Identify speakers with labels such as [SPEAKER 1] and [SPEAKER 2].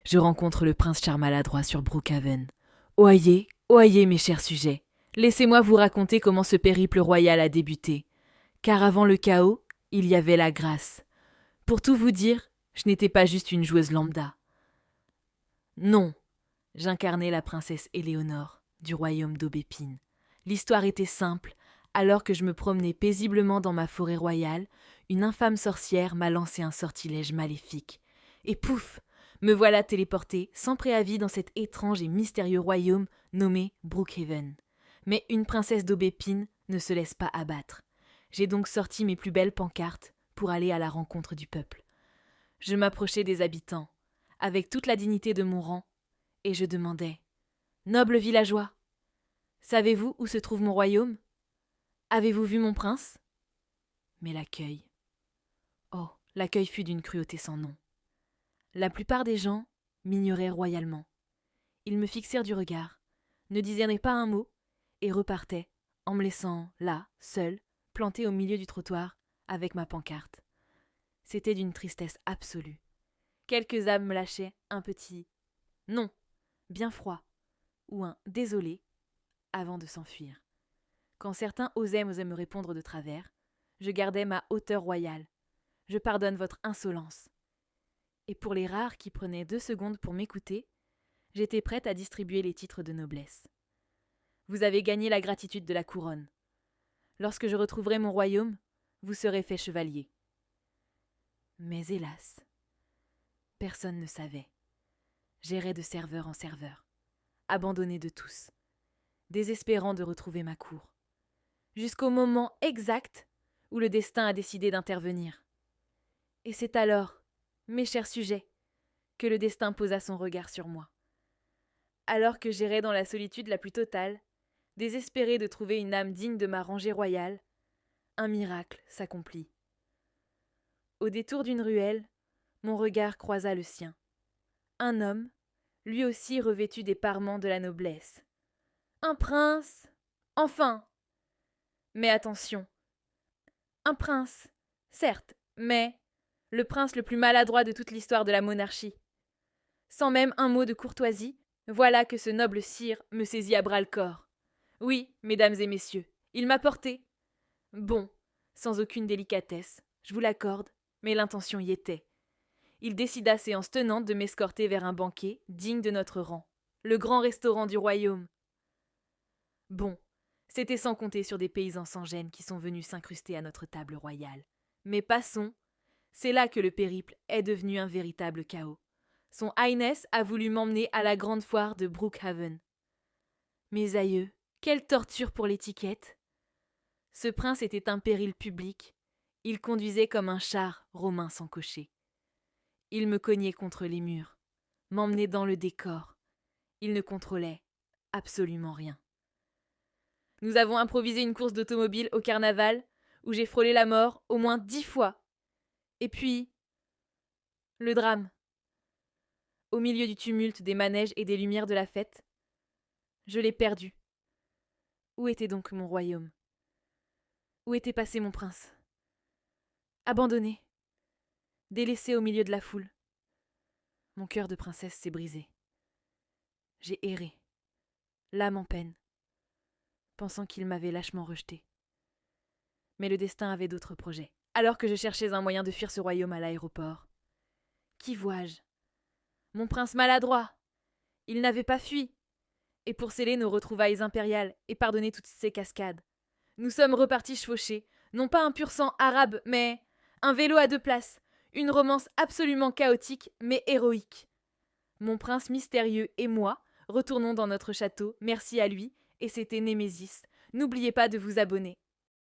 [SPEAKER 1] Je rencontre le prince Charmaladroit sur Brookhaven. Oyez, oyez mes chers sujets, laissez-moi vous raconter comment ce périple royal a débuté. Car avant le chaos, il y avait la grâce. Pour tout vous dire, je n'étais pas juste une joueuse lambda. Non, j'incarnais la princesse Éléonore, du royaume d'Aubépine. L'histoire était simple. Alors que je me promenais paisiblement dans ma forêt royale, une infâme sorcière m'a lancé un sortilège maléfique. Et pouf, me voilà téléporté sans préavis dans cet étrange et mystérieux royaume nommé Brookhaven. Mais une princesse d'Aubépine ne se laisse pas abattre. J'ai donc sorti mes plus belles pancartes pour aller à la rencontre du peuple. Je m'approchais des habitants, avec toute la dignité de mon rang, et je demandais « Nobles villageois, savez-vous où se trouve mon royaume ? Avez-vous vu mon prince ?» Mais l'accueil. Oh, l'accueil fut d'une cruauté sans nom. La plupart des gens m'ignoraient royalement. Ils me fixèrent du regard, ne disaient pas un mot, et repartaient, en me laissant là, seul, planté au milieu du trottoir, avec ma pancarte. C'était d'une tristesse absolue. Quelques âmes me lâchaient un petit « non », bien froid, ou un « désolé », avant de s'enfuir. Quand certains osaient me répondre de travers, je gardais ma hauteur royale. Je pardonne votre insolence. Et pour les rares qui prenaient 2 secondes pour m'écouter, j'étais prête à distribuer les titres de noblesse. Vous avez gagné la gratitude de la couronne. Lorsque je retrouverai mon royaume, vous serez fait chevalier. Mais hélas, personne ne savait. J'errais de serveur en serveur, abandonné de tous, désespérant de retrouver ma cour. Jusqu'au moment exact où le destin a décidé d'intervenir. Et c'est alors, mes chers sujets, que le destin posa son regard sur moi. Alors que j'errais dans la solitude la plus totale, désespéré de trouver une âme digne de ma rangée royale, un miracle s'accomplit. Au détour d'une ruelle, mon regard croisa le sien. Un homme, lui aussi revêtu des parements de la noblesse. Un prince, enfin. Mais attention, un prince, certes, mais le prince le plus maladroit de toute l'histoire de la monarchie. Sans même un mot de courtoisie, voilà que ce noble sire me saisit à bras-le-corps. Oui, mesdames et messieurs, il m'a porté. Bon, sans aucune délicatesse, je vous l'accorde, mais l'intention y était. Il décida séance tenante de m'escorter vers un banquet digne de notre rang, le grand restaurant du royaume. Bon, c'était sans compter sur des paysans sans gêne qui sont venus s'incruster à notre table royale. Mais passons, c'est là que le périple est devenu un véritable chaos. Son Highness a voulu m'emmener à la grande foire de Brookhaven. Mes aïeux, quelle torture pour l'étiquette! Ce prince était un péril public. Il conduisait comme un char romain sans cocher. Il me cognait contre les murs, m'emmenait dans le décor. Il ne contrôlait absolument rien. Nous avons improvisé une course d'automobile au carnaval, où j'ai frôlé la mort au moins 10 fois. Et puis, le drame. Au milieu du tumulte des manèges et des lumières de la fête, je l'ai perdu. Où était donc mon royaume? Où était passé mon prince? Abandonné, délaissé au milieu de la foule. Mon cœur de princesse s'est brisé. J'ai erré, l'âme en peine, pensant qu'il m'avait lâchement rejeté. Mais le destin avait d'autres projets. Alors que je cherchais un moyen de fuir ce royaume à l'aéroport, qui vois-je? Mon prince maladroit! Il n'avait pas fui! Et pour sceller nos retrouvailles impériales et pardonner toutes ces cascades, nous sommes repartis chevauchés, non pas un pur sang arabe, mais un vélo à 2 places, une romance absolument chaotique mais héroïque. Mon prince mystérieux et moi retournons dans notre château, merci à lui, et c'était Némésis. N'oubliez pas de vous abonner.